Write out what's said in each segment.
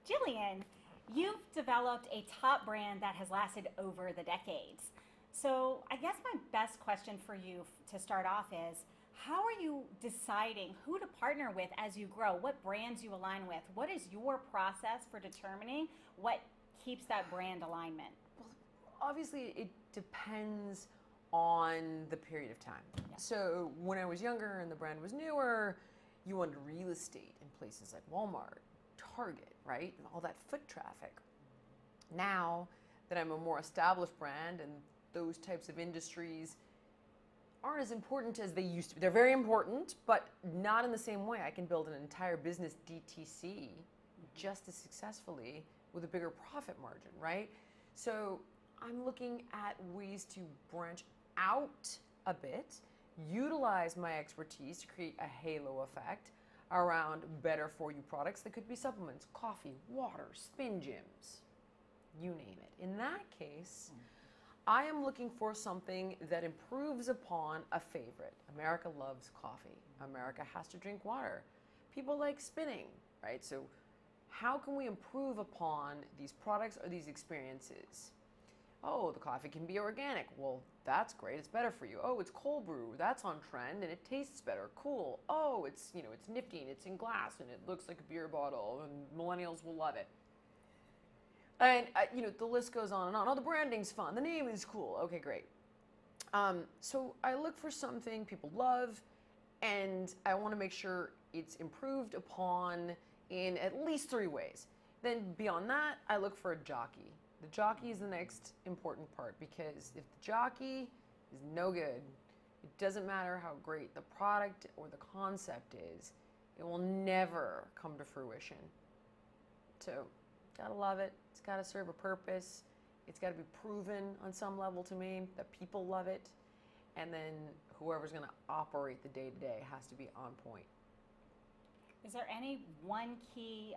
Jillian, you've developed a top brand that has lasted over the decades. So I guess my best question for you to start off is, how are you deciding who to partner with as you grow? What brands you align with? What is your process for determining what keeps that brand alignment? Obviously, it depends on the period of time. Yeah. So when I was younger and the brand was newer, you wanted real estate in places like Walmart, Target, right? And all that foot traffic. Now that I'm a more established brand and those types of industries aren't as important as they used to be. They're very important, but not in the same way. I can build an entire business DTC just as successfully with a bigger profit margin, right? So I'm looking at ways to branch out a bit, utilize my expertise to create a halo effect around better for you products that could be supplements, coffee, water, spin gyms, you name it. In that case, I am looking for something that improves upon a favorite. America loves coffee. America has to drink water. People like spinning, right? So how can we improve upon these products or these experiences? Oh, the coffee can be organic. Well, that's great. It's better for you. Oh, it's cold brew. That's on trend and it tastes better. Cool. Oh, it's nifty and it's in glass and it looks like a beer bottle and millennials will love it. And the list goes on and on. Oh, the branding's fun. The name is cool. Okay, great. So I look for something people love, and I want to make sure it's improved upon in at least 3 ways. Then beyond that, I look for a jockey. The jockey is the next important part, because if the jockey is no good, it doesn't matter how great the product or the concept is, it will never come to fruition. So gotta love it. It's gotta serve a purpose. It's gotta be proven on some level to me that people love it. And then whoever's gonna operate the day-to-day has to be on point. Is there any one key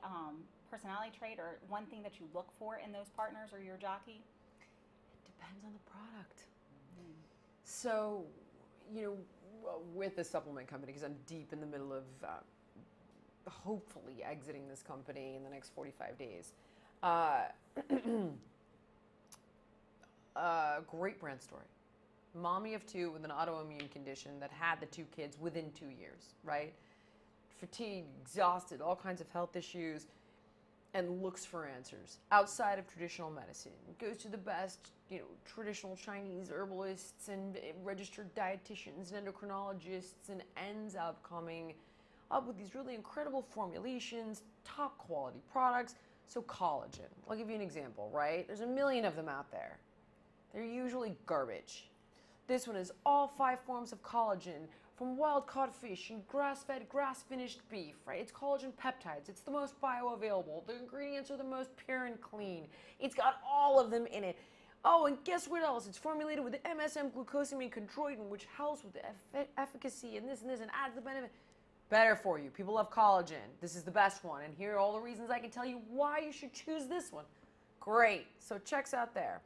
personality trait or one thing that you look for in those partners or your jockey? It depends on the product. So, with the supplement company, because I'm deep in the middle of hopefully exiting this company in the next 45 days. Great brand story. Mommy of 2 with an autoimmune condition that had the 2 kids within 2 years, right? Fatigued, exhausted, all kinds of health issues, and looks for answers outside of traditional medicine. Goes to the best, traditional Chinese herbalists and registered dietitians and endocrinologists, and ends up coming up with these really incredible formulations, top quality products. So collagen, I'll give you an example, right? There's a million of them out there. They're usually garbage. This one is all 5 forms of collagen from wild-caught fish and grass-fed, grass-finished beef, right? It's collagen peptides. It's the most bioavailable. The ingredients are the most pure and clean. It's got all of them in it. Oh, and guess what else? It's formulated with MSM glucosamine chondroitin, which helps with the efficacy and this and adds the benefit. Better for you. People love collagen. This is the best one. And here are all the reasons I can tell you why you should choose this one. Great. So checks out there.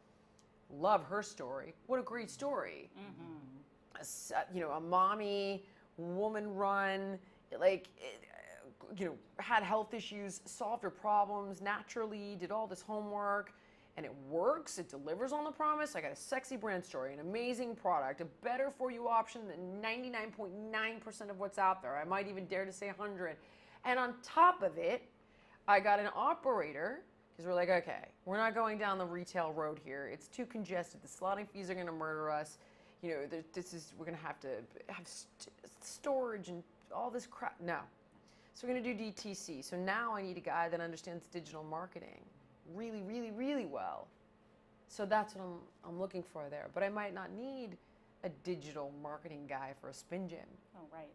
Love her story. What a great story. Mm-hmm. A mommy, woman run, had health issues, solved her problems naturally, did all this homework, and it works. It delivers on the promise. I got a sexy brand story, an amazing product, a better for you option than 99.9% of what's out there. I might even dare to say 100. And on top of it, I got an operator, because we're like, okay, we're not going down the retail road here. It's too congested. The slotting fees are going to murder us. We're going to have storage and all this crap. No. So we're going to do DTC. So now I need a guy that understands digital marketing really, really, really well. So that's what I'm looking for there. But I might not need a digital marketing guy for a spin gym. Oh, right.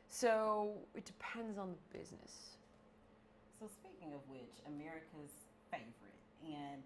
So it depends on the business. So speaking of which, America's favorite, and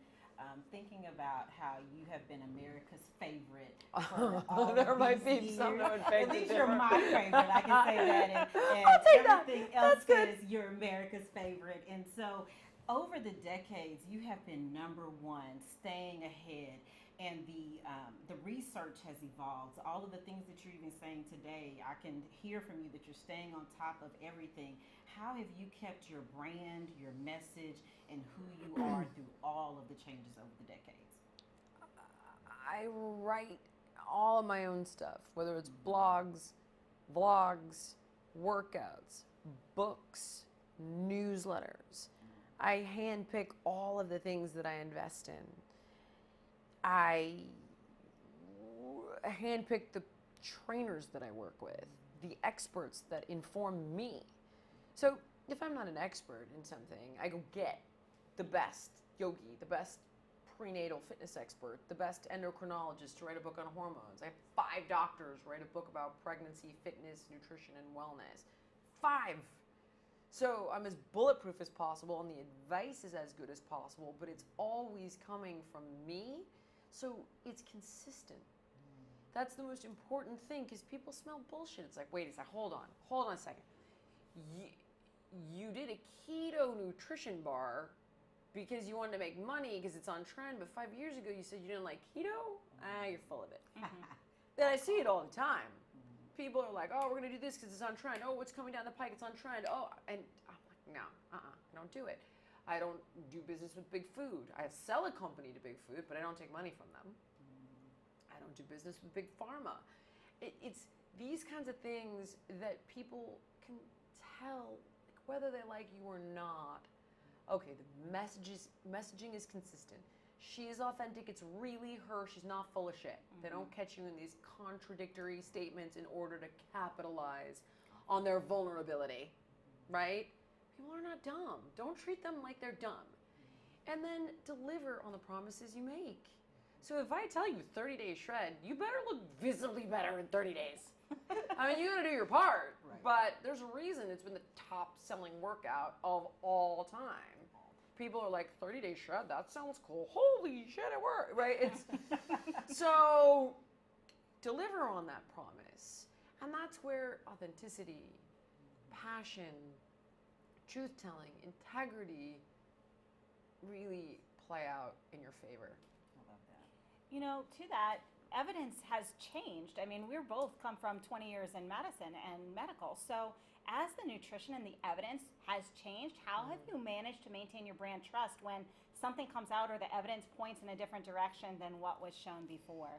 thinking about how you have been America's favorite for all there of might these be years. some that would beg At to least you're differ. my favorite. I can say that, and I'll take that. everything else That's good. says you're America's favorite. And so, over the decades, you have been number one, staying ahead. and the research has evolved. All of the things that you're even saying today, I can hear from you that you're staying on top of everything. How have you kept your brand, your message, and who you are through all of the changes over the decades? I write all of my own stuff, whether it's blogs, vlogs, workouts, books, newsletters. I handpick all of the things that I invest in. I handpick the trainers that I work with, the experts that inform me. So if I'm not an expert in something, I go get the best yogi, the best prenatal fitness expert, the best endocrinologist to write a book on hormones. I have 5 doctors write a book about pregnancy, fitness, nutrition, and wellness. 5. So I'm as bulletproof as possible, and the advice is as good as possible, but it's always coming from me, so it's consistent. That's the most important thing, because people smell bullshit. It's like, wait a second, hold on a second. You did a keto nutrition bar because you wanted to make money because it's on trend, but 5 years ago you said you didn't like keto? You're full of it. Then I see it all the time. People are like, oh, we're going to do this because it's on trend. Oh, what's coming down the pike? It's on trend. Oh, and I'm like, no, I don't do it. I don't do business with Big Food. I sell a company to Big Food, but I don't take money from them. I don't do business with Big Pharma. It's these kinds of things that people can tell, like, whether they like you or not. Okay, the messaging is consistent. She is authentic. It's really her. She's not full of shit. They don't catch you in these contradictory statements in order to capitalize on their vulnerability, right? People are not dumb. Don't treat them like they're dumb. And then deliver on the promises you make. So if I tell you 30-day shred, you better look visibly better in 30 days. I mean, you gotta do your part, right. But there's a reason it's been the top selling workout of all time. People are like, 30-day shred, that sounds cool. Holy shit, it worked, right? It's so deliver on that promise. And that's where authenticity, passion, truth-telling, integrity really play out in your favor. I love that. You know, to that, evidence has changed. I mean, we're both come from 20 years in medicine and medical. So as the nutrition and the evidence has changed, how have you managed to maintain your brand trust when something comes out or the evidence points in a different direction than what was shown before?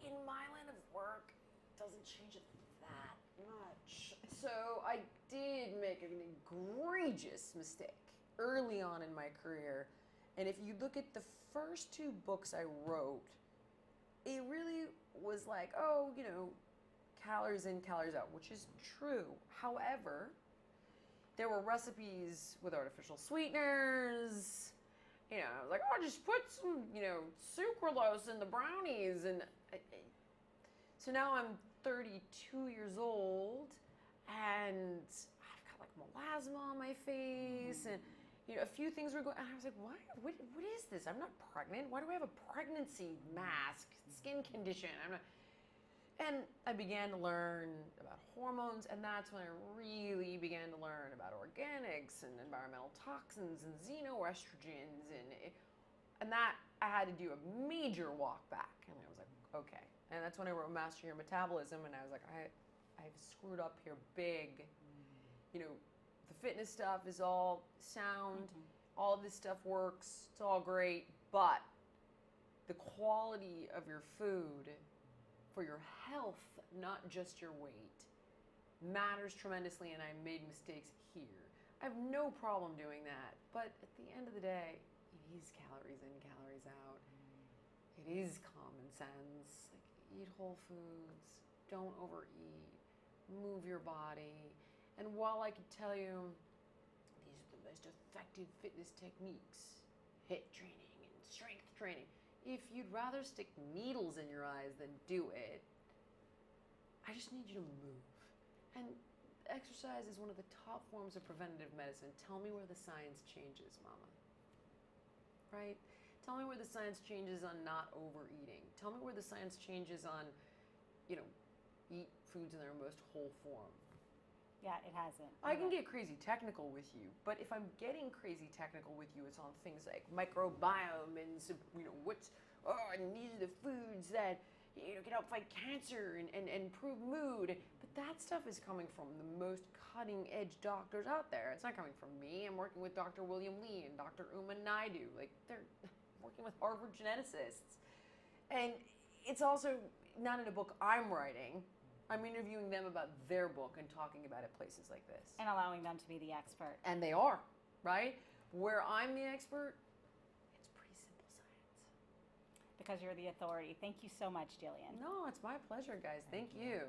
In my line of work, it doesn't change it that much. So I did make an egregious mistake early on in my career. And if you look at the first 2 books I wrote, it really was like, oh, you know, calories in, calories out, which is true. However, there were recipes with artificial sweeteners. You know, I was like, oh, just put some, you know, sucralose in the brownies. And so now I'm 32 years old, and I've got like melasma on my face, and you know, a few things were going, and I was like, what is this? I'm not pregnant. Why do I have a pregnancy mask, skin condition? And I began to learn about hormones, and that's when I really began to learn about organics and environmental toxins and xenoestrogens, and that I had to do a major walk back, and I was like, okay. And that's when I wrote Master Your Metabolism, and I was like, I've screwed up here big. You know, the fitness stuff is all sound, all of this stuff works, it's all great, but the quality of your food for your health, not just your weight, matters tremendously, and I made mistakes here. I have no problem doing that, but at the end of the day, it is calories in, calories out. It is common sense. Like, eat whole foods, don't overeat, move your body. And while I could tell you these are the most effective fitness techniques, HIIT training and strength training, if you'd rather stick needles in your eyes than do it, I just need you to move. And exercise is one of the top forms of preventative medicine. Tell me where the science changes, mama. Right? Tell me where the science changes on not overeating. Tell me where the science changes on, you know, eat foods in their most whole form. Yeah, it hasn't. I can get crazy technical with you, but if I'm getting crazy technical with you, it's on things like microbiome and, you know, oh, and these are the foods that can help fight cancer and improve mood. But that stuff is coming from the most cutting edge doctors out there. It's not coming from me. I'm working with Dr. William Lee and Dr. Uma Naidu. Like, they're working with Harvard geneticists. And it's also not in a book I'm writing. I'm interviewing them about their book and talking about it places like this. And allowing them to be the expert. And they are, right? Where I'm the expert, it's pretty simple science. Because you're the authority. Thank you so much, Jillian. No, it's my pleasure, guys. Thank you.